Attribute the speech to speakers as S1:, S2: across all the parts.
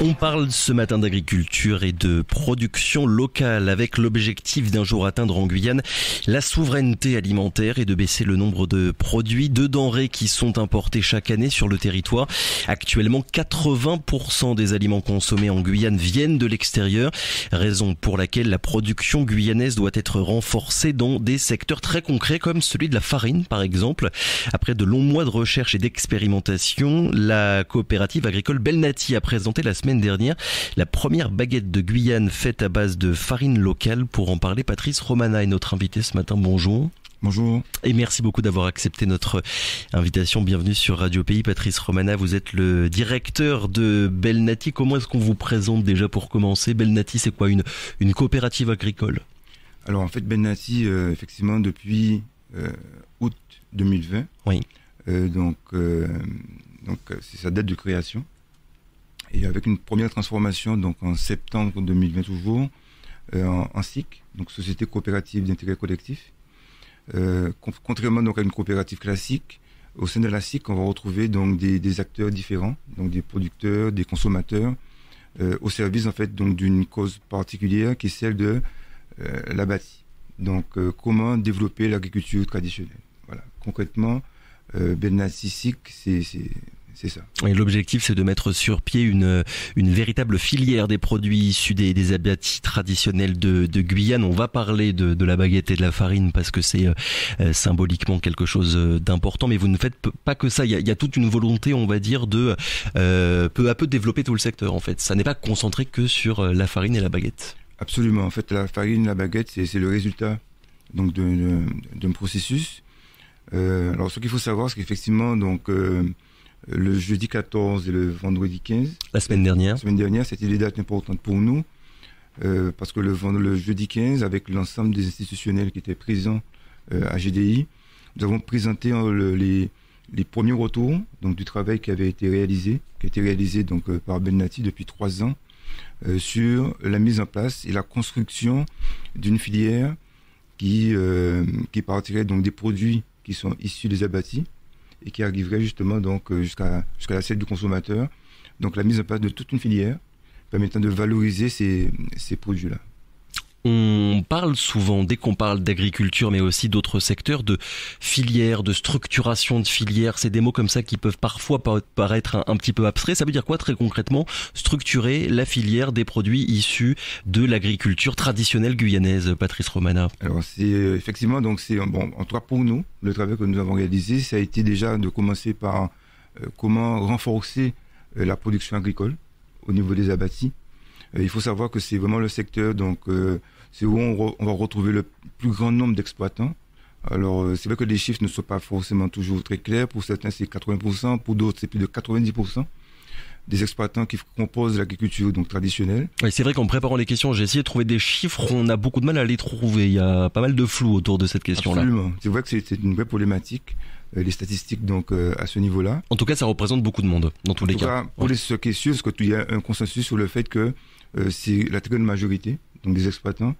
S1: On parle ce matin d'agriculture et de production locale avec l'objectif d'un jour atteindre en Guyane la souveraineté alimentaire et de baisser le nombre de produits, de denrées qui sont importés chaque année sur le territoire. Actuellement, 80% des aliments consommés en Guyane viennent de l'extérieur, raison pour laquelle la production guyanaise doit être renforcée dans des secteurs très concrets comme celui de la farine par exemple. Après de longs mois de recherche et d'expérimentation, la coopérative agricole Belnati a présenté la semaine dernière la première baguette de Guyane faite à base de farine locale. Pour en parler, Patrice Romana est notre invité ce matin. Bonjour.
S2: Bonjour.
S1: Et merci beaucoup d'avoir accepté notre invitation. Bienvenue sur Radio Pays. Patrice Romana, vous êtes le directeur de Belnati. Comment est-ce qu'on vous présente déjà pour commencer? Belnati, c'est quoi, une coopérative agricole?
S2: Alors en fait, Belnati, effectivement, depuis août 2020.
S1: Oui.
S2: Donc c'est sa date de création. Et avec une première transformation, donc en septembre 2020 toujours, en SIC, donc Société Coopérative d'Intérêt Collectif. Contrairement donc à une coopérative classique, au sein de la SIC, on va retrouver donc des acteurs différents, donc des producteurs, des consommateurs, au service en fait donc d'une cause particulière qui est celle de la bâtie. Donc comment développer l'agriculture traditionnelle. Voilà, concrètement, Belnati SIC, c'est ça.
S1: Et l'objectif, c'est de mettre sur pied une véritable filière des produits issus des abattis traditionnels de Guyane. On va parler de la baguette et de la farine parce que c'est symboliquement quelque chose d'important. Mais vous ne faites pas que ça. Il y a toute une volonté, on va dire, de peu à peu développer tout le secteur. En fait, ça n'est pas concentré que sur la farine et la baguette.
S2: Absolument. En fait, la farine, la baguette, c'est le résultat donc d'un processus. Alors, ce qu'il faut savoir, c'est qu'effectivement, donc le jeudi 14 et le vendredi 15.
S1: La semaine dernière,
S2: c'était des dates importantes pour nous, parce que le jeudi 15, avec l'ensemble des institutionnels qui étaient présents à GDI, nous avons présenté les premiers retours donc, du travail qui a été réalisé donc, par Belnati depuis 3 ans, sur la mise en place et la construction d'une filière qui partirait donc, des produits qui sont issus des abattis, et qui arriverait justement donc jusqu'à l'assiette du consommateur. Donc la mise en place de toute une filière permettant de valoriser ces produits-là.
S1: On parle souvent, dès qu'on parle d'agriculture, mais aussi d'autres secteurs, de filières, de structuration de filières. C'est des mots comme ça qui peuvent parfois paraître un petit peu abstraits. Ça veut dire quoi très concrètement? Structurer la filière des produits issus de l'agriculture traditionnelle guyanaise, Patrice Romana.
S2: Alors c'est effectivement, donc c'est bon, en tout cas pour nous, le travail que nous avons réalisé, ça a été déjà de commencer par comment renforcer la production agricole au niveau des abattis. Il faut savoir que c'est vraiment le secteur, donc c'est où on va retrouver le plus grand nombre d'exploitants. Alors c'est vrai que les chiffres ne sont pas forcément toujours très clairs. Pour certains c'est 80%, pour d'autres c'est plus de 90% des exploitants qui composent l'agriculture donc traditionnelle.
S1: Oui, c'est vrai qu'en préparant les questions, j'ai essayé de trouver des chiffres. On a beaucoup de mal à les trouver. Il y a pas mal de flou autour de cette question-là.
S2: Absolument. C'est vrai que c'est une vraie problématique. Les statistiques donc à ce niveau-là.
S1: En tout cas, ça représente beaucoup de monde dans tous les cas.
S2: Pour ce qui est sûr, parce qu'il y a un consensus sur le fait que c'est la très grande majorité donc des exploitants,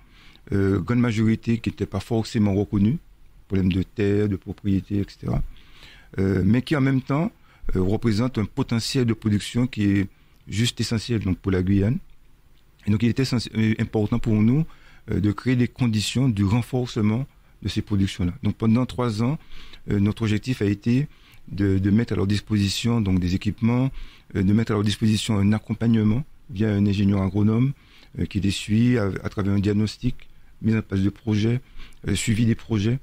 S2: grande majorité qui n'était pas forcément reconnue, problème de terre, de propriété, etc. Mais qui en même temps représente un potentiel de production qui est juste essentiel donc pour la Guyane. Et donc il était important pour nous de créer des conditions du renforcement de ces productions-là. Donc pendant 3 ans, notre objectif a été de mettre à leur disposition donc des équipements, de mettre à leur disposition un accompagnement via un ingénieur agronome qui les suit à travers un diagnostic, mise en place de projets, suivi des projets.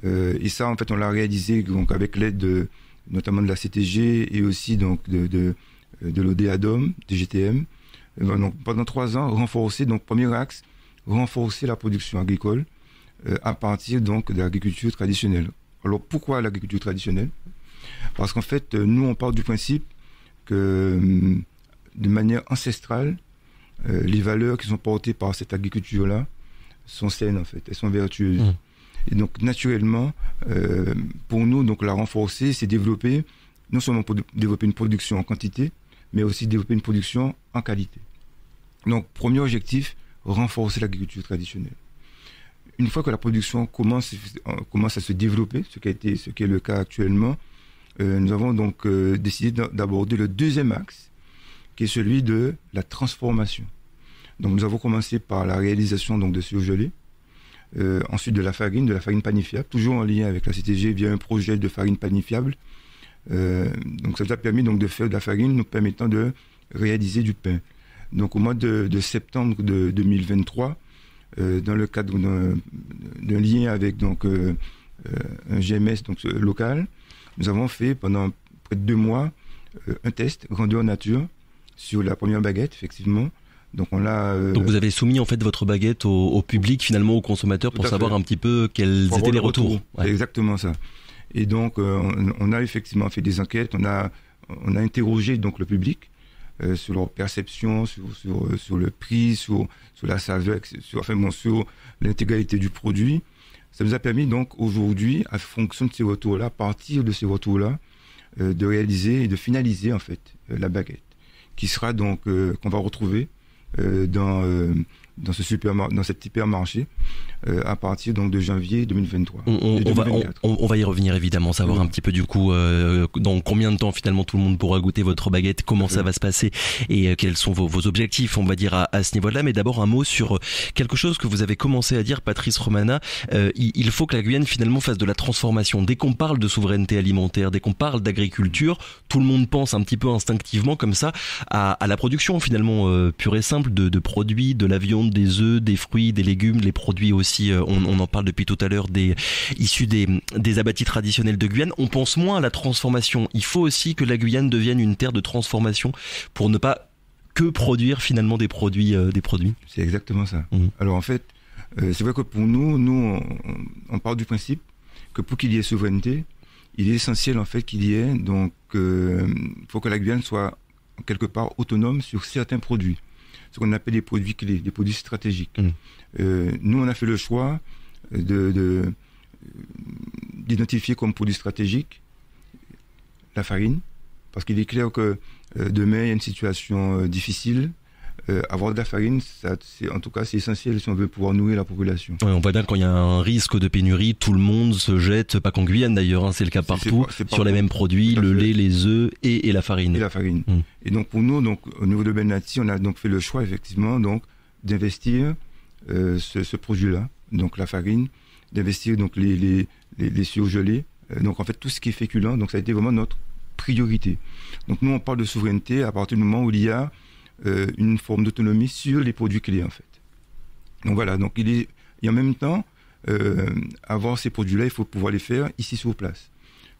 S2: Et ça, en fait, on l'a réalisé donc avec l'aide notamment de la CTG et aussi donc de l'ODADOM, des GTM. Donc pendant 3 ans, renforcer, donc premier axe, renforcer la production agricole à partir donc de l'agriculture traditionnelle. Alors pourquoi l'agriculture traditionnelle? Parce qu'en fait, nous on part du principe que de manière ancestrale, les valeurs qui sont portées par cette agriculture-là sont saines en fait, elles sont vertueuses. Et donc naturellement, pour nous, donc la renforcer, c'est développer, non seulement pour développer une production en quantité, mais aussi développer une production en qualité. Donc premier objectif, renforcer l'agriculture traditionnelle. Une fois que la production commence à se développer, ce qui est le cas actuellement, nous avons donc décidé d'aborder le deuxième axe, qui est celui de la transformation. Donc nous avons commencé par la réalisation donc, de surgelés, ensuite de la farine panifiable, toujours en lien avec la CTG via un projet de farine panifiable. Donc ça nous a permis donc, de faire de la farine nous permettant de réaliser du pain. Donc au mois de septembre de 2023, dans le cadre d'un lien avec donc, un GMS donc, local, nous avons fait pendant près de 2 mois un test grandeur nature sur la première baguette, effectivement. Donc
S1: donc vous avez soumis en fait votre baguette au public, finalement aux consommateurs, pour savoir un petit peu quels étaient les retours.
S2: Ouais. C'est exactement ça. Et donc on a effectivement fait des enquêtes, on a interrogé donc le public sur leur perception, sur le prix, sur la saveur, sur l'intégralité du produit. Ça nous a permis donc aujourd'hui, à fonction de ces retours-là, à partir de ces retours-là, de réaliser et de finaliser en fait la baguette, qui sera donc qu'on va retrouver dans cet hypermarché à partir donc de janvier 2023.
S1: On va y revenir évidemment, savoir un petit peu du coup dans combien de temps finalement tout le monde pourra goûter votre baguette, comment ça va se passer et quels sont vos objectifs, on va dire à ce niveau-là. Mais d'abord un mot sur quelque chose que vous avez commencé à dire, Patrice Romana. Il faut que la Guyane finalement fasse de la transformation. Dès qu'on parle de souveraineté alimentaire, dès qu'on parle d'agriculture, tout le monde pense un petit peu instinctivement comme ça à la production finalement pure et simple de produits, de la viande, des œufs, des fruits, des légumes, les produits aussi, on en parle depuis tout à l'heure, issus des abattis traditionnels de Guyane. On pense moins à la transformation. Il faut aussi que la Guyane devienne une terre de transformation pour ne pas que produire finalement des produits.
S2: C'est exactement ça. Alors en fait, c'est vrai que pour nous on part du principe que pour qu'il y ait souveraineté, il est essentiel en fait qu'il y ait donc faut que la Guyane soit quelque part autonome sur certains produits, ce qu'on appelle des produits clés, des produits stratégiques. Nous, on a fait le choix d'identifier comme produit stratégique la farine, parce qu'il est clair que demain, il y a une situation difficile. Avoir de la farine, en tout cas, c'est essentiel si on veut pouvoir nourrir la population.
S1: Ouais, on voit bien quand il y a un risque de pénurie, tout le monde se jette, pas qu'en Guyane d'ailleurs, c'est le cas partout, sur les mêmes produits, le lait, les œufs et la farine.
S2: Et la farine. Et donc pour nous, donc, au niveau de Bennati, on a donc fait le choix effectivement donc, d'investir ce produit-là, donc la farine, d'investir donc les surgelés, donc en fait tout ce qui est féculent, donc ça a été vraiment notre priorité. Donc nous on parle de souveraineté à partir du moment où il y a une forme d'autonomie sur les produits clés en fait. Donc voilà, donc et en même temps, avoir ces produits-là, il faut pouvoir les faire ici sur place.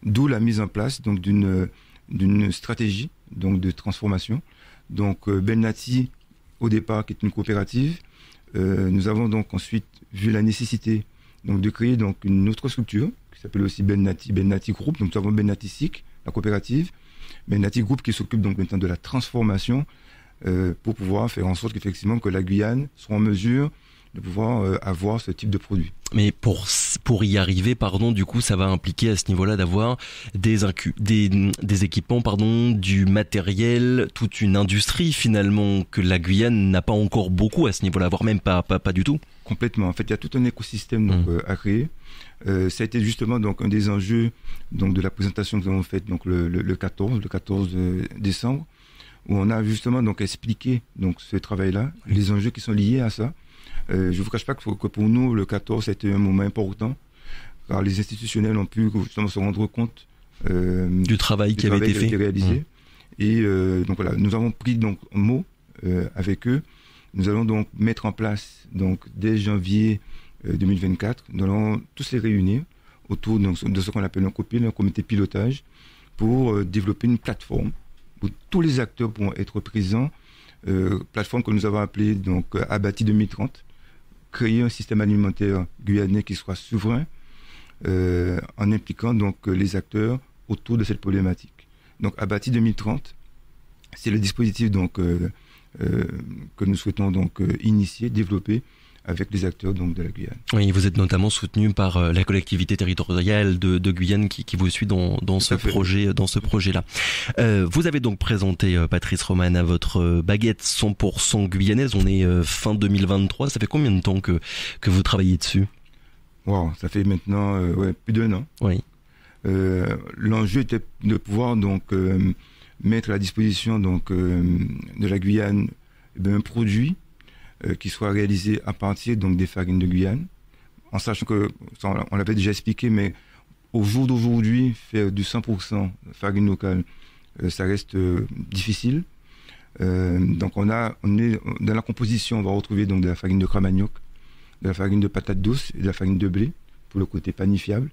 S2: D'où la mise en place donc d'une stratégie donc de transformation. Donc Bennati au départ qui est une coopérative, nous avons donc ensuite vu la nécessité donc de créer donc une autre structure qui s'appelle aussi Bennati Group. Donc nous avons Bennati SIC, la coopérative, Bennati Group qui s'occupe donc maintenant de la transformation. Pour pouvoir faire en sorte qu'effectivement que la Guyane soit en mesure de pouvoir avoir ce type de produit.
S1: Mais pour y arriver, du coup, ça va impliquer à ce niveau-là d'avoir des équipements, du matériel, toute une industrie finalement que la Guyane n'a pas encore beaucoup à ce niveau-là, voire même pas du tout.
S2: Complètement. En fait, il y a tout un écosystème donc, à créer. Ça a été justement donc un des enjeux donc de la présentation que nous avons faite donc le 14 décembre. Où on a justement donc expliqué donc ce travail-là, les enjeux qui sont liés à ça. Je ne vous cache pas que pour nous, le 14, c'était un moment important, car les institutionnels ont pu justement se rendre compte
S1: du travail qui avait été
S2: réalisé. Et donc voilà, nous avons pris donc mot avec eux. Nous allons donc mettre en place donc dès janvier 2024, nous allons tous les réunir autour donc, de ce qu'on appelle un comité pilotage, pour développer une plateforme où tous les acteurs pourront être présents, plateforme que nous avons appelée donc Abati 2030, créer un système alimentaire guyanais qui soit souverain, en impliquant donc les acteurs autour de cette problématique. Donc Abati 2030, c'est le dispositif donc que nous souhaitons donc initier, développer avec les acteurs donc de la Guyane.
S1: Oui, vous êtes notamment soutenu par la collectivité territoriale de Guyane qui vous suit dans ce projet-là. Vous avez donc présenté, Patrice Romana, votre baguette 100% guyanaise. On est fin 2023. Ça fait combien de temps que vous travaillez dessus?
S2: Wow, ça fait maintenant plus d'1 an.
S1: Oui.
S2: L'enjeu était de pouvoir donc mettre à la disposition donc de la Guyane un produit qui soit réalisé à partir donc des farines de Guyane, en sachant que, on l'avait déjà expliqué, mais au jour d'aujourd'hui, faire du 100% farine locale, ça reste difficile. Donc on est dans la composition, on va retrouver donc de la farine de cramanioc, de la farine de patate douce et de la farine de blé pour le côté panifiable.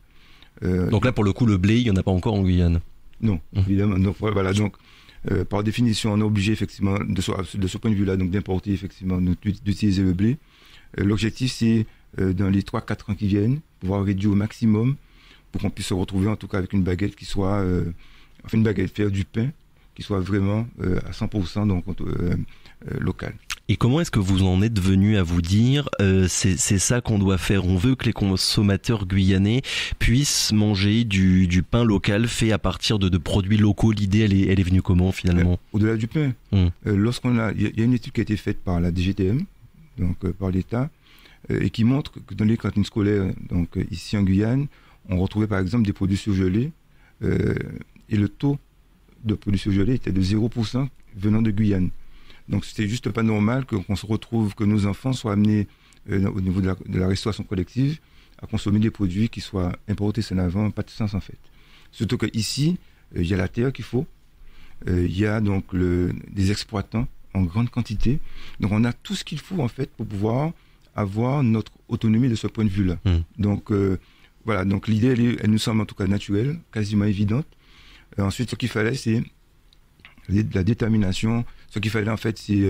S1: Donc là, pour le coup, le blé, il n'y en a pas encore en Guyane.
S2: Non, évidemment. Donc voilà. Donc par définition, on est obligé effectivement de ce point de vue-là, donc d'importer effectivement, d'utiliser le blé. L'objectif, c'est dans les 3-4 ans qui viennent, pouvoir réduire au maximum pour qu'on puisse se retrouver en tout cas avec une baguette qui soit, une baguette, faire du pain qui soit vraiment à 100% donc local.
S1: Et comment est-ce que vous en êtes venu à vous dire c'est ça qu'on doit faire, on veut que les consommateurs guyanais puissent manger du pain local fait à partir de produits locaux? L'idée, elle est venue comment finalement?
S2: Au-delà du pain, il y a une étude qui a été faite par la DGTM, donc par l'État, et qui montre que dans les cantines scolaires, donc ici en Guyane, on retrouvait par exemple des produits surgelés, et le taux de produits surgelés était de 0% venant de Guyane. Donc c'était juste pas normal qu'on se retrouve, que nos enfants soient amenés au niveau de la restauration collective à consommer des produits qui soient importés. Ça n'a pas de sens en fait. Surtout qu'ici, il y a la terre qu'il faut, il y a donc des exploitants en grande quantité. Donc on a tout ce qu'il faut en fait pour pouvoir avoir notre autonomie de ce point de vue-là. Donc voilà, donc l'idée elle nous semble en tout cas naturelle, quasiment évidente. Ensuite, ce qu'il fallait, c'est la détermination. Ce qu'il fallait en fait, c'est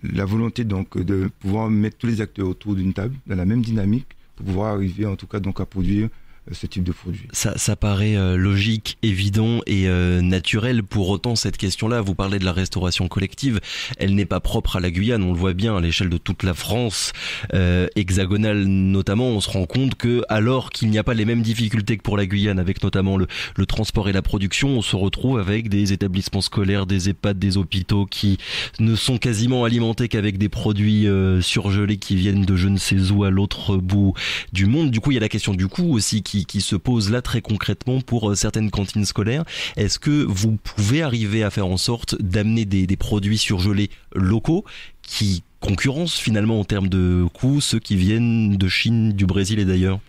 S2: la volonté donc de pouvoir mettre tous les acteurs autour d'une table dans la même dynamique pour pouvoir arriver en tout cas donc à produire ce type de produit.
S1: Ça paraît logique, évident et naturel. Pour autant, cette question-là, vous parlez de la restauration collective, elle n'est pas propre à la Guyane. On le voit bien à l'échelle de toute la France hexagonale notamment. On se rend compte que, alors qu'il n'y a pas les mêmes difficultés que pour la Guyane, avec notamment le transport et la production, on se retrouve avec des établissements scolaires, des EHPAD, des hôpitaux qui ne sont quasiment alimentés qu'avec des produits surgelés qui viennent de je ne sais où à l'autre bout du monde. Du coup, il y a la question du coût aussi qui se pose là très concrètement pour certaines cantines scolaires. Est-ce que vous pouvez arriver à faire en sorte d'amener des produits surgelés locaux qui concurrencent finalement en termes de coûts ceux qui viennent de Chine, du Brésil et d'ailleurs?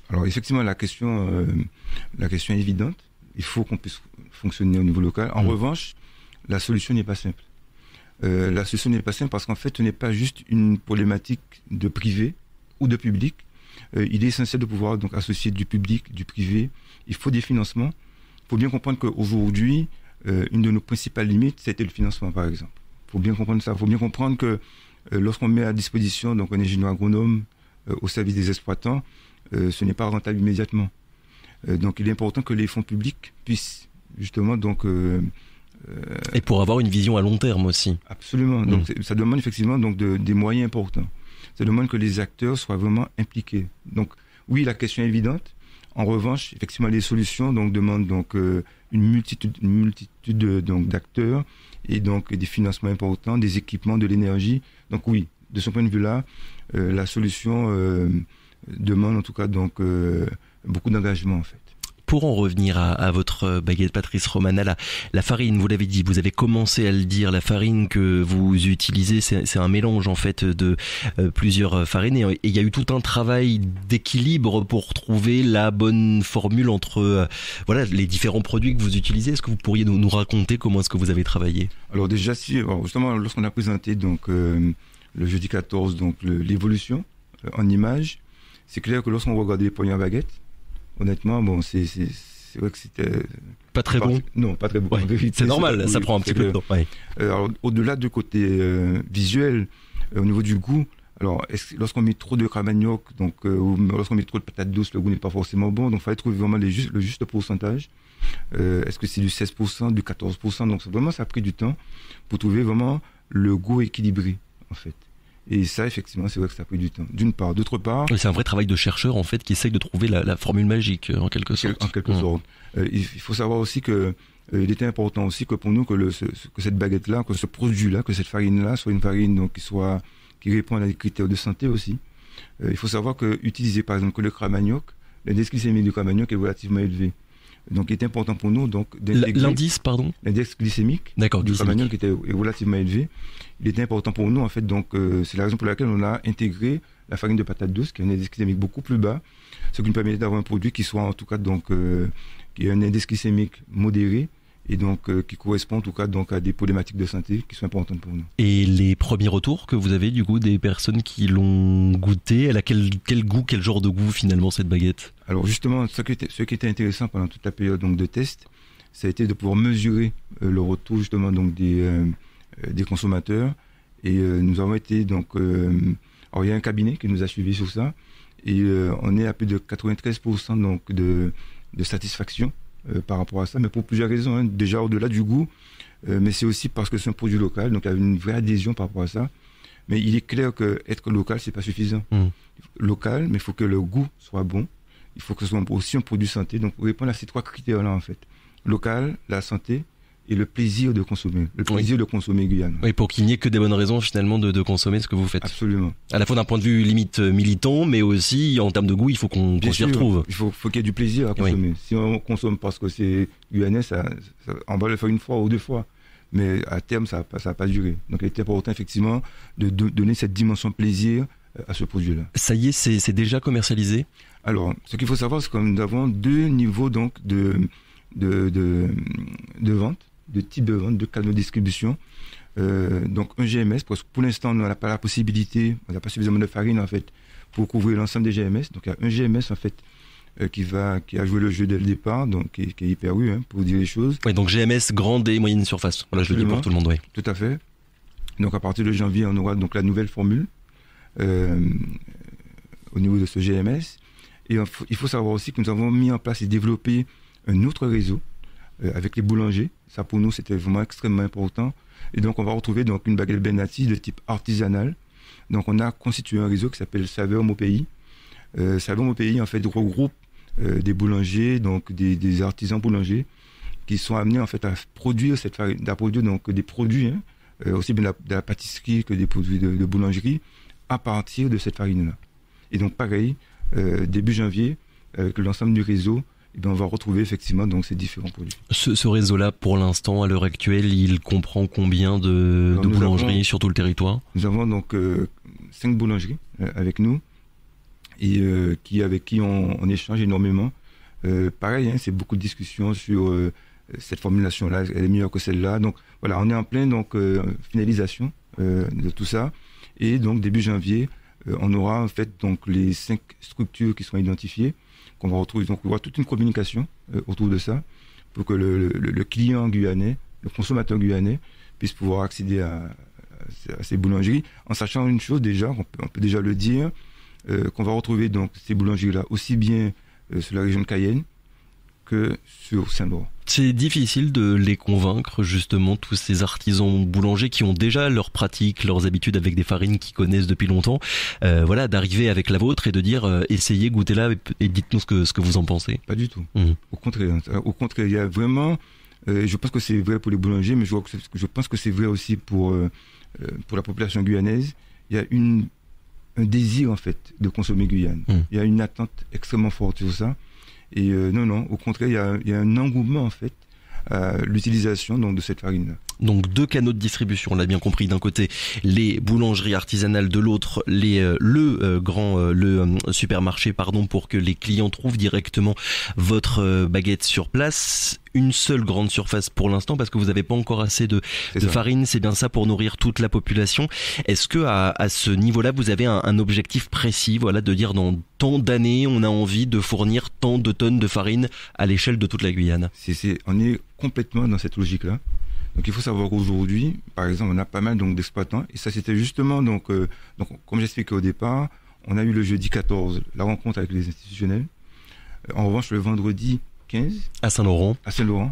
S2: Alors effectivement, la question est évidente. Il faut qu'on puisse fonctionner au niveau local. En revanche, la solution n'est pas simple. La solution n'est pas simple parce qu'en fait, ce n'est pas juste une problématique de privé ou de public. Il est essentiel de pouvoir donc associer du public, du privé. Il faut des financements. Il faut bien comprendre qu'aujourd'hui, une de nos principales limites, c'était le financement, par exemple. Il faut bien comprendre ça. Il faut bien comprendre que lorsqu'on met à disposition donc un ingénieur agronome au service des exploitants, ce n'est pas rentable immédiatement. Donc, il est important que les fonds publics puissent justement donc
S1: et pour avoir une vision à long terme aussi.
S2: Absolument. Donc, ça demande effectivement donc des moyens importants. Ça demande que les acteurs soient vraiment impliqués. Donc, oui, la question est évidente. En revanche, effectivement, les solutions donc demandent donc une multitude donc d'acteurs et donc des financements importants, des équipements, de l'énergie. Donc oui, de ce point de vue-là, la solution demande en tout cas donc beaucoup d'engagement en fait.
S1: Pour en revenir à votre baguette Patrice Romana, la farine, vous l'avez dit, vous avez commencé à le dire, la farine que vous utilisez, c'est un mélange en fait de plusieurs farines et il y a eu tout un travail d'équilibre pour trouver la bonne formule entre voilà les différents produits que vous utilisez. Est-ce que vous pourriez nous raconter comment est-ce que vous avez travaillé?
S2: Alors déjà, justement, lorsqu'on a présenté donc le jeudi 14 donc l'évolution en images, c'est clair que lorsqu'on regarde les poignées à baguette, honnêtement, bon, c'est vrai que c'était
S1: pas très bon.
S2: Non, pas très bon.
S1: Ouais, c'est normal, ça prend un petit peu de temps. Ouais.
S2: Alors, au-delà du côté visuel, au niveau du goût, alors lorsqu'on met trop de cramanioc, donc ou lorsqu'on met trop de patates douces, le goût n'est pas forcément bon. Donc, il fallait trouver vraiment le juste pourcentage. Est-ce que c'est du 16%, du 14%? Donc, vraiment, ça a pris du temps pour trouver vraiment le goût équilibré, en fait. Et ça, effectivement, c'est vrai que ça a pris du temps. D'une part. D'autre part...
S1: C'est un vrai travail de chercheur, en fait, qui essaye de trouver la formule magique, en quelque sorte.
S2: En quelque sorte. Il faut savoir aussi que il était important aussi que pour nous, que cette baguette-là, que ce produit-là, que cette farine-là soit une farine donc, qui répond à des critères de santé aussi. Il faut savoir que utiliser, par exemple, que le cramanioc, l'indice glycémique du cramanioc est relativement élevé. Donc, il était important pour nous d'intégrer
S1: l'indice, pardon,
S2: l'index glycémique du Cro-Magnon qui était relativement élevé. Il était important pour nous, en fait. Donc, c'est la raison pour laquelle on a intégré la farine de patate douce, qui a un index glycémique beaucoup plus bas, ce qui nous permettait d'avoir un produit qui soit, en tout cas, qui a un index glycémique modéré et donc qui correspond, en tout cas, à des problématiques de santé qui sont importantes pour nous.
S1: Et les premiers retours que vous avez, du coup, des personnes qui l'ont goûté, elle a quel goût, quel genre de goût, finalement, cette baguette?
S2: Alors, justement, ce qui était intéressant pendant toute la période de test, ça a été de pouvoir mesurer le retour, justement, des consommateurs. Et nous avons été, alors, il y a un cabinet qui nous a suivis sur ça. Et on est à plus de 93% de satisfaction par rapport à ça, mais pour plusieurs raisons. Hein. Déjà, au-delà du goût, mais c'est aussi parce que c'est un produit local, donc il y a une vraie adhésion par rapport à ça. Mais il est clair qu'être local, c'est pas suffisant. Local, mais il faut que le goût soit bon. Il faut que ce soit aussi un produit santé. Donc, pour répondre à ces trois critères-là, en fait. Local, la santé et le plaisir de consommer. Le plaisir de consommer Guyane.
S1: Oui, pour qu'il n'y ait que des bonnes raisons, finalement, de consommer ce que vous faites.
S2: Absolument.
S1: À la fois d'un point de vue limite militant, mais aussi en termes de goût, il faut qu'on s'y retrouve.
S2: Il faut qu'il y ait du plaisir à consommer. Oui. Si on consomme parce que c'est guyanais, on va le faire une fois ou deux fois. Mais à terme, ça va pas durer. Donc, il est important, effectivement, de donner cette dimension plaisir à ce produit-là.
S1: Ça y est, c'est déjà commercialisé?
S2: Alors, ce qu'il faut savoir, c'est que nous avons deux niveaux de vente, de type de vente, de canaux de distribution. Donc, un GMS, parce que pour l'instant, on n'a pas la possibilité, on n'a pas suffisamment de farine, en fait, pour couvrir l'ensemble des GMS. Donc, il y a un GMS, en fait, qui a joué le jeu dès le départ, donc qui est hyper eu, hein, pour dire les choses.
S1: Oui, donc GMS, grande et moyenne surface. Voilà, je le dis pour tout le monde, oui.
S2: Tout à fait. Donc, à partir de janvier, on aura donc la nouvelle formule au niveau de ce GMS. Et il faut savoir aussi que nous avons mis en place et développé un autre réseau avec les boulangers. Ça, pour nous, c'était vraiment extrêmement important. Et donc, on va retrouver une baguette Benati de type artisanal. Donc, on a constitué un réseau qui s'appelle Saveur Mon Pays. Saveur Mon Pays, en fait, regroupe des boulangers, donc des artisans boulangers, qui sont amenés, en fait, à produire cette farine, à produire donc des produits, hein, aussi bien de la pâtisserie que des produits de boulangerie, à partir de cette farine-là. Et donc, pareil, début janvier, avec l'ensemble du réseau, on va retrouver effectivement donc ces différents produits. Ce
S1: réseau-là, pour l'instant, à l'heure actuelle, il comprend combien de boulangeries sur tout le territoire?
S2: Nous avons donc 5 boulangeries avec nous et avec qui on échange énormément. Pareil, hein, c'est beaucoup de discussions sur cette formulation-là, elle est meilleure que celle-là. Donc voilà, on est en plein finalisation de tout ça. Et donc début janvier, on aura en fait donc les 5 structures qui seront identifiées, qu'on va retrouver. Donc, on va avoir toute une communication autour de ça pour que le client guyanais, le consommateur guyanais, puisse pouvoir accéder à ces boulangeries, en sachant une chose déjà, on peut déjà le dire, qu'on va retrouver donc ces boulangeries-là aussi bien sur la région de Cayenne que sur Saint-Laurent.
S1: C'est difficile de les convaincre, justement, tous ces artisans boulangers qui ont déjà leurs pratiques, leurs habitudes avec des farines qu'ils connaissent depuis longtemps, voilà, d'arriver avec la vôtre et de dire essayez, goûtez-la et dites-nous ce que vous en pensez.
S2: Pas du tout. Au contraire, il y a vraiment, je pense que c'est vrai pour les boulangers, mais je pense que c'est vrai aussi pour la population guyanaise. Il y a un désir, en fait, de consommer Guyane. Il y a une attente extrêmement forte sur ça. Et non, au contraire, il y a un engouement, en fait, à l'utilisation donc, de cette farine-là.
S1: Donc 2 canaux de distribution, on l'a bien compris, d'un côté les boulangeries artisanales, de l'autre le supermarché, pour que les clients trouvent directement votre baguette sur place. Une seule grande surface pour l'instant parce que vous n'avez pas encore assez de farine, c'est bien ça, pour nourrir toute la population. Est-ce que à ce niveau-là vous avez un objectif précis, voilà, de dire dans tant d'années on a envie de fournir tant de tonnes de farine à l'échelle de toute la Guyane?
S2: On est complètement dans cette logique-là. Donc il faut savoir qu'aujourd'hui, par exemple, on a pas mal d'exploitants, et ça c'était justement donc comme j'expliquais au départ, on a eu le jeudi 14 la rencontre avec les institutionnels. En revanche, le vendredi 15
S1: à Saint-Laurent,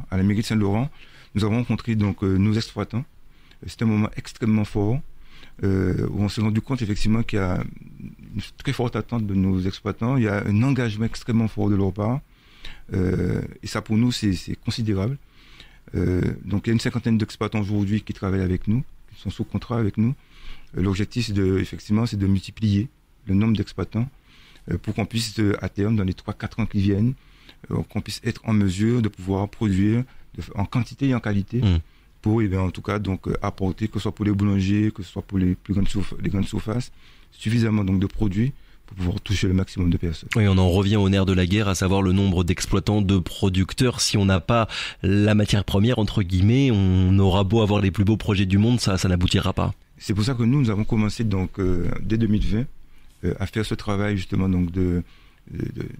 S2: à la mairie de Saint-Laurent, nous avons rencontré donc nos exploitants. C'était un moment extrêmement fort où on s'est rendu compte effectivement qu'il y a une très forte attente de nos exploitants, il y a un engagement extrêmement fort de leur part, et ça pour nous c'est considérable. Donc il y a une 50aine d'exploitants aujourd'hui qui travaillent avec nous, qui sont sous contrat avec nous. L'objectif c'est de multiplier le nombre d'exploitants pour qu'on puisse à terme, dans les 3-4 ans qui viennent, qu'on puisse être en mesure de pouvoir produire en quantité et en qualité pour, en tout cas, donc, apporter, que ce soit pour les boulangers, que ce soit pour les grandes surfaces, suffisamment donc, de produits pour pouvoir toucher le maximum de personnes.
S1: Oui, on en revient au nerf de la guerre, à savoir le nombre d'exploitants, de producteurs. Si on n'a pas la matière première, entre guillemets, on aura beau avoir les plus beaux projets du monde, ça n'aboutira pas.
S2: C'est pour ça que nous avons commencé donc, dès 2020 à faire ce travail justement donc,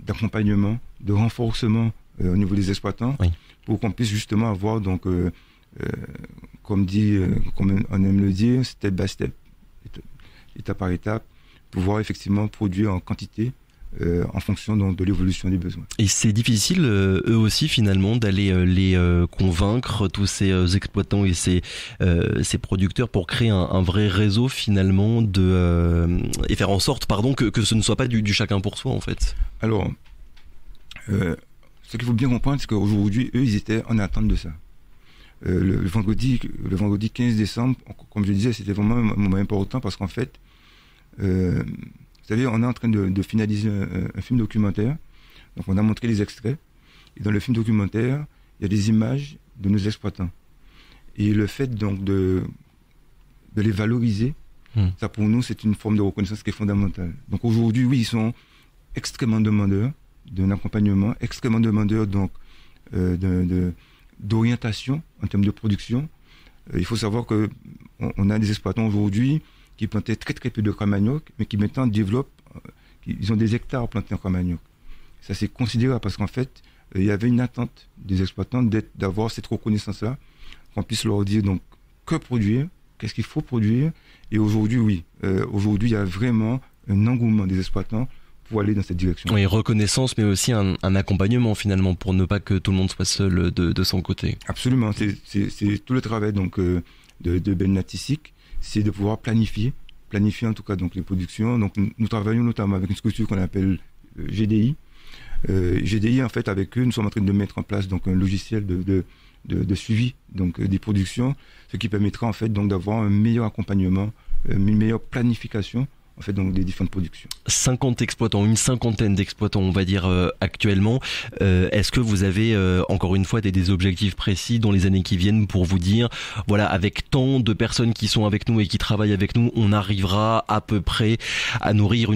S2: d'accompagnement, de renforcement au niveau des exploitants, pour qu'on puisse justement avoir, donc, comme on aime le dire, step by step, étape par étape, pouvoir effectivement produire en quantité en fonction donc, de l'évolution des besoins.
S1: Et c'est difficile, eux aussi, finalement, d'aller les convaincre, tous ces exploitants et ces producteurs, pour créer un vrai réseau, finalement, et faire en sorte que ce ne soit pas du chacun pour soi, en fait.
S2: Alors, ce qu'il faut bien comprendre, c'est qu'aujourd'hui, eux, ils étaient en attente de ça. Le vendredi 15 décembre, comme je disais, c'était vraiment un moment important parce qu'en fait, vous savez, on est en train de finaliser un film documentaire. Donc, on a montré les extraits. Et dans le film documentaire, il y a des images de nos exploitants. Et le fait donc de les valoriser, ça pour nous, c'est une forme de reconnaissance qui est fondamentale. Donc aujourd'hui, oui, ils sont extrêmement demandeurs d'un accompagnement, extrêmement demandeurs donc d'orientation en termes de production. Il faut savoir que on a des exploitants aujourd'hui qui plantaient très très peu de Cro-Magnoc, mais qui maintenant développent, ils ont des hectares plantés en Cro-Magnoc. Ça c'est considérable parce qu'en fait, il y avait une attente des exploitants d'avoir cette reconnaissance-là, qu'on puisse leur dire donc que produire, qu'est-ce qu'il faut produire. Et aujourd'hui, oui, aujourd'hui il y a vraiment un engouement des exploitants pour aller dans cette direction.
S1: Oui, reconnaissance, mais aussi un accompagnement finalement, pour ne pas que tout le monde soit seul de son côté.
S2: Absolument, c'est tout le travail donc de Ben Natisik, c'est de pouvoir planifier en tout cas donc les productions. Donc nous travaillons notamment avec une structure qu'on appelle GDI. GDI, en fait, avec eux, nous sommes en train de mettre en place donc un logiciel de suivi donc des productions, ce qui permettra en fait donc d'avoir un meilleur accompagnement, une meilleure planification en fait donc des différentes productions.
S1: 50 exploitants, une cinquantaine d'exploitants, on va dire actuellement. Est-ce que vous avez encore une fois des objectifs précis dans les années qui viennent pour vous dire, voilà, avec tant de personnes qui sont avec nous et qui travaillent avec nous, on arrivera à peu près à nourrir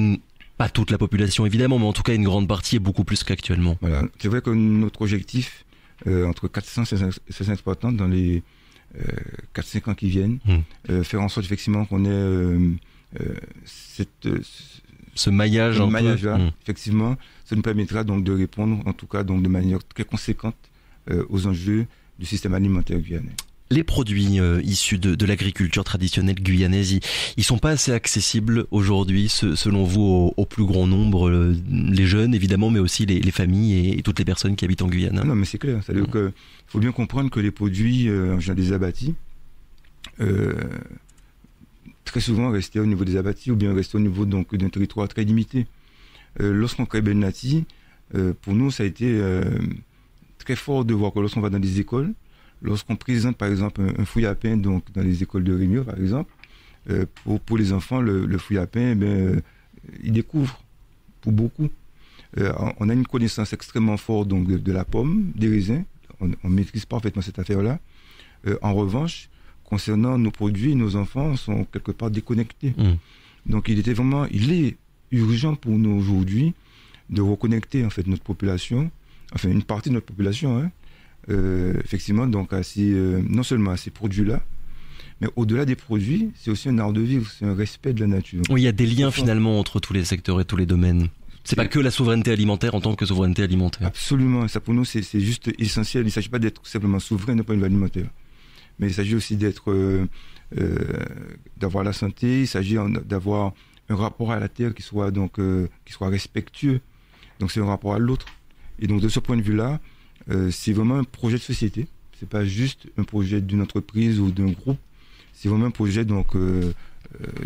S1: pas toute la population évidemment, mais en tout cas une grande partie et beaucoup plus qu'actuellement.
S2: Voilà, c'est vrai que notre objectif, entre 400 et 500 exploitants dans les 4-5 ans qui viennent, faire en sorte effectivement qu'on ait
S1: ce maillage
S2: là, effectivement, ça nous permettra donc de répondre, en tout cas donc de manière très conséquente aux enjeux du système alimentaire guyanais.
S1: Les produits issus de l'agriculture traditionnelle guyanaise, ils sont pas assez accessibles aujourd'hui, selon vous, au plus grand nombre, les jeunes évidemment, mais aussi les familles et toutes les personnes qui habitent en Guyane.
S2: Non, mais c'est clair. C'est-à-dire que faut bien comprendre que les produits en général des abattis, très souvent restaient au niveau des abattis ou bien restaient au niveau donc d'un territoire très limité. Lorsqu'on crée Ben Nati, pour nous, ça a été très fort de voir que lorsqu'on va dans des écoles, lorsqu'on présente par exemple un fouille à pain donc dans les écoles de Rémieux par exemple, pour les enfants le fouille à pain, ils découvrent pour beaucoup. On a une connaissance extrêmement forte donc de la pomme, des raisins, on maîtrise parfaitement cette affaire-là. En revanche, concernant nos produits, nos enfants sont quelque part déconnectés. Donc il est urgent pour nous aujourd'hui de reconnecter en fait notre population, enfin une partie de notre population, effectivement, donc non seulement à ces produits-là, mais au-delà des produits, c'est aussi un art de vivre, c'est un respect de la nature.
S1: Oui, il y a des liens finalement entre tous les secteurs et tous les domaines. C'est pas que la souveraineté alimentaire en tant que souveraineté alimentaire.
S2: Absolument, ça pour nous c'est juste essentiel. Il ne s'agit pas d'être simplement souverain d'un point de vue alimentaire, mais il s'agit aussi d'avoir la santé, il s'agit d'avoir un rapport à la terre qui soit respectueux. Donc c'est un rapport à l'autre. Et donc de ce point de vue-là, c'est vraiment un projet de société. C'est pas juste un projet d'une entreprise ou d'un groupe. C'est vraiment un projet donc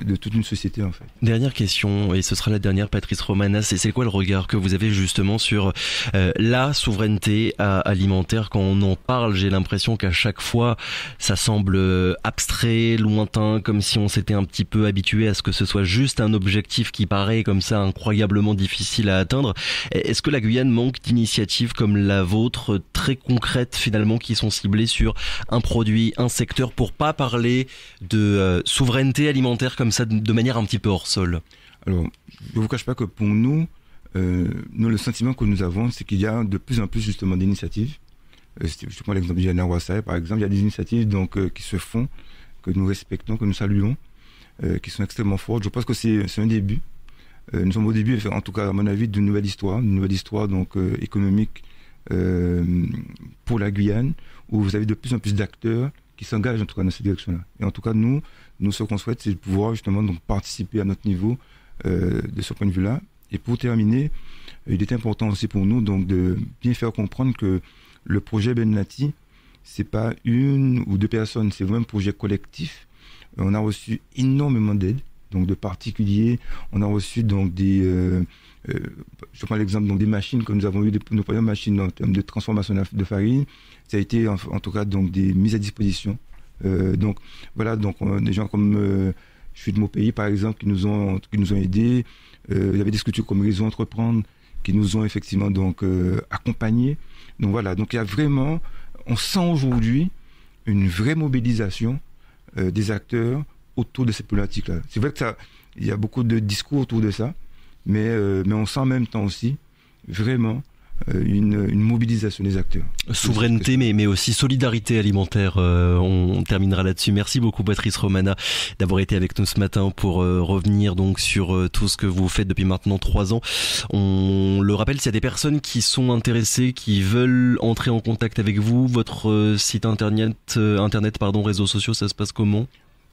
S2: de toute une société en fait.
S1: Dernière question, et ce sera la dernière, Patrice Romana, c'est quoi le regard que vous avez justement sur la souveraineté alimentaire? Quand on en parle, j'ai l'impression qu'à chaque fois ça semble abstrait, lointain, comme si on s'était un petit peu habitué à ce que ce soit juste un objectif qui paraît comme ça incroyablement difficile à atteindre. Est-ce que la Guyane manque d'initiatives comme la vôtre, très concrètes finalement, qui sont ciblées sur un produit, un secteur, pour pas parler de souveraineté alimentaire comme ça de manière un petit peu hors sol?
S2: Alors, je ne vous cache pas que pour nous, le sentiment que nous avons, c'est qu'il y a de plus en plus justement d'initiatives. Je prends l'exemple du Nawasai, par exemple, il y a des initiatives donc, qui se font, que nous respectons, que nous saluons, qui sont extrêmement fortes. Je pense que c'est un début. Nous sommes au début, en tout cas à mon avis, d'une nouvelle histoire donc, économique pour la Guyane, où vous avez de plus en plus d'acteurs qui s'engagent en tout cas dans cette direction-là. Et en tout cas, nous, ce qu'on souhaite, c'est de pouvoir justement donc participer à notre niveau de ce point de vue-là. Et pour terminer, il est important aussi pour nous donc de bien faire comprendre que le projet Ben Nati, c'est pas une ou deux personnes, c'est vraiment un projet collectif. On a reçu énormément d'aide, donc de particuliers. On a reçu donc je prends l'exemple donc des machines que nous avons eu, nos premières machines en termes de transformation de farine. Ça a été en tout cas donc des mises à disposition. Donc voilà, donc des gens comme je suis de mon pays par exemple qui nous ont aidés. Il y avait des structures comme Réseau Entreprendre qui nous ont effectivement donc accompagnés. Donc voilà, donc il y a vraiment, on sent aujourd'hui une vraie mobilisation des acteurs autour de cette problématique-là. C'est vrai que il y a beaucoup de discours autour de ça, mais on sent en même temps aussi vraiment une mobilisation des acteurs.
S1: Souveraineté, mais aussi solidarité alimentaire. On terminera là-dessus. Merci beaucoup, Patrice Romana, d'avoir été avec nous ce matin pour revenir donc sur tout ce que vous faites depuis maintenant 3 ans. On le rappelle, s'il y a des personnes qui sont intéressées, qui veulent entrer en contact avec vous, votre site internet, réseaux sociaux, ça se passe comment?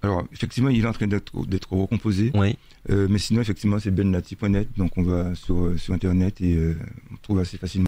S2: Alors, effectivement, il est en train d'être recomposé.
S1: Oui.
S2: Mais sinon, effectivement, c'est bennati.net. Donc, on va sur Internet et on trouve assez facilement.